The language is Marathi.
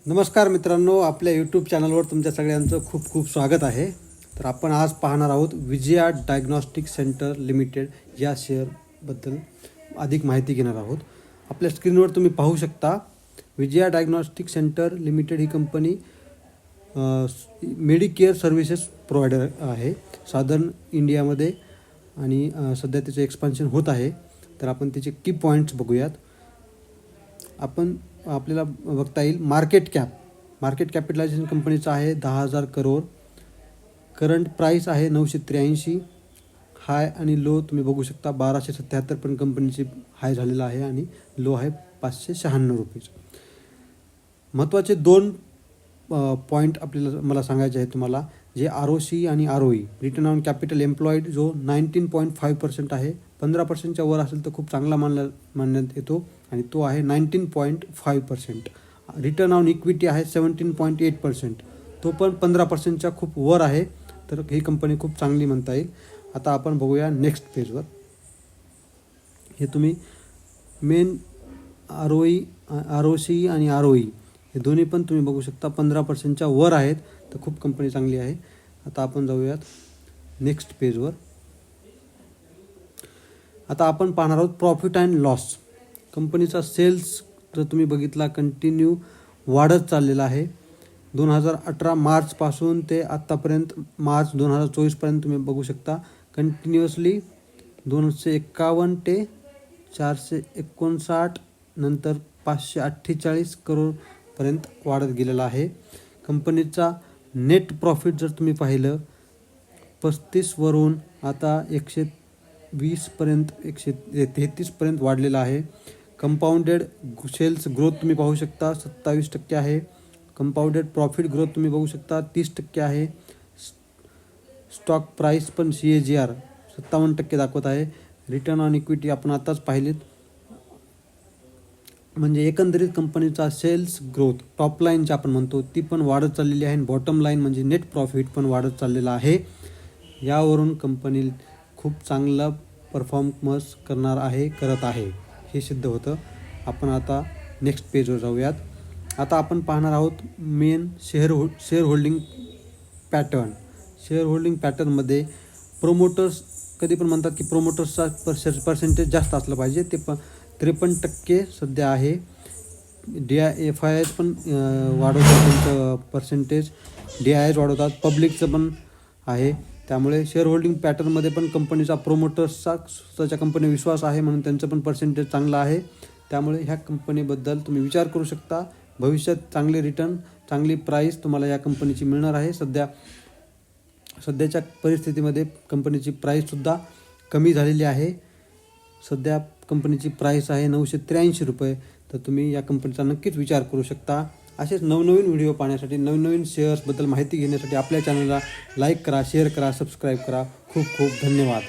नमस्कार मित्रांनो, आपल्या यूट्यूब चॅनलवर तुमच्या सगळ्यांचं खूप खूप स्वागत आहे. तर आपण आज पाहणार आहोत विजया डायग्नॉस्टिक सेंटर लिमिटेड या शेअरबद्दल अधिक माहिती घेणार आहोत. आपल्या स्क्रीनवर तुम्ही पाहू शकता विजया डायग्नॉस्टिक सेंटर लिमिटेड ही कंपनी मेडिकेअर सर्व्हिसेस प्रोव्हायडर आहे सादर्न इंडियामध्ये आणि सध्या त्याचं एक्सपान्शन होत आहे. तर आपण त्याचे की पॉईंट्स बघूयात. आपल्याला बघता येईल मार्केट कॅपिटलायझेशन कंपनीचं आहे 10,000 करोड. करंट प्राईस आहे 983. हाय आणि लो तुम्ही बघू शकता 1277 पण कंपनीची हाय झालेला आहे आणि लो आहे 596 रुपये. महत्त्वाचे दोन पॉईंट मला सांगायचे आहे तुम्हाला, जे ROC आणि ROE return on capital employed जो 19.5% आहे. 15%च्या वर असेल तर खूप चांगला मानण्यात येतो आणि तो आहे 19.5%. रिटर्न ऑन इक्विटी आहे 17.8%, तो पण 15%च्या खूप वर आहे. तर ही कंपनी खूप चांगली म्हणता येईल. आता आपण बघूया नेक्स्ट पेजवर. हे तुम्ही मेन ROC आणि ROE हे दोन्ही पण तुम्ही बघू शकता 15%च्या वर आहेत. तर खूप कंपनी चांगली आहे. आता आपण जाऊयात नेक्स्ट पेजवर. आता आपण पाहणार आहोत प्रॉफिट अँड लॉस. कंपनीचा सेल्स जर तुम्ही बघितला कंटिन्यू वाढत चाललेला आहे. 2018 मार्चपासून ते आत्तापर्यंत मार्च 2024पर्यंत तुम्ही बघू शकता कंटिन्युअसली 251 ते 459 नंतर 548 करोडपर्यंत वाढत गेलेला आहे. कंपनीचा नेट प्रॉफिट जर तुम्ही पाहिलं 35 वरून आता 120पर्यंत 133पर्यंत वाढलेला आहे. कंपाऊंडेड सेल्स ग्रोथ तुम्ही पाहू शकता 27% आहे. कंपाऊंडेड प्रॉफिट ग्रोथ तुम्ही बघू शकता 30% आहे. स्टॉक प्राईस पण CAGR 57% दाखवत आहे. रिटर्न ऑन इक्विटी आपण आताच पाहिलेत. म्हणजे एकंदरीत कंपनीचा सेल्स ग्रोथ टॉप लाईनची आपण म्हणतो ती पण वाढत चाललेली आहे आणि बॉटम लाईन म्हणजे नेट प्रॉफिट पण वाढत चाललेला आहे. यावरून कंपनी खूप चांगला परफॉर्मन्स करत आहे हे सिद्ध होतं. आपण आता नेक्स्ट पेजवर जाऊयात. आता आपण पाहणार आहोत main share holding pattern. Share holding पॅटर्नमध्ये प्रोमोटर्स कधी पण म्हणतात की प्रोमोटर्सचा पर्सेंटेज जास्त असलं पाहिजे. ते 53% सध्या आहे. FIIs पण वाढवतात त्यांचं पर्सेंटेज, DIIs वाढवतात, पब्लिकचं पण आहे. त्यामुळे शेअर होल्डिंग पॅटर्नमध्ये पण कंपनीचा प्रोमोटर्सचा स्वतःच्या कंपनी विश्वास आहे म्हणून त्यांचं पण पर्सेंटेज चांगलं आहे. त्यामुळे ह्या कंपनीबद्दल तुम्ही विचार करू शकता. भविष्यात चांगले रिटर्न, चांगली प्राईस तुम्हाला या कंपनीची मिळणार आहे. सध्याच्या परिस्थितीमध्ये कंपनीची प्राईससुद्धा कमी झालेली आहे. सध्या कंपनीची प्राईस आहे 983 रुपये. तर तुम्ही या कंपनीचा नक्कीच विचार करू शकता. असेच नवनवीन व्हिडिओ पाहण्यासाठी, नवीन शेअर्सबद्दल माहिती घेण्यासाठी आपल्या चॅनलला लाईक करा, शेअर करा, सबस्क्राईब करा. खूप खूप धन्यवाद.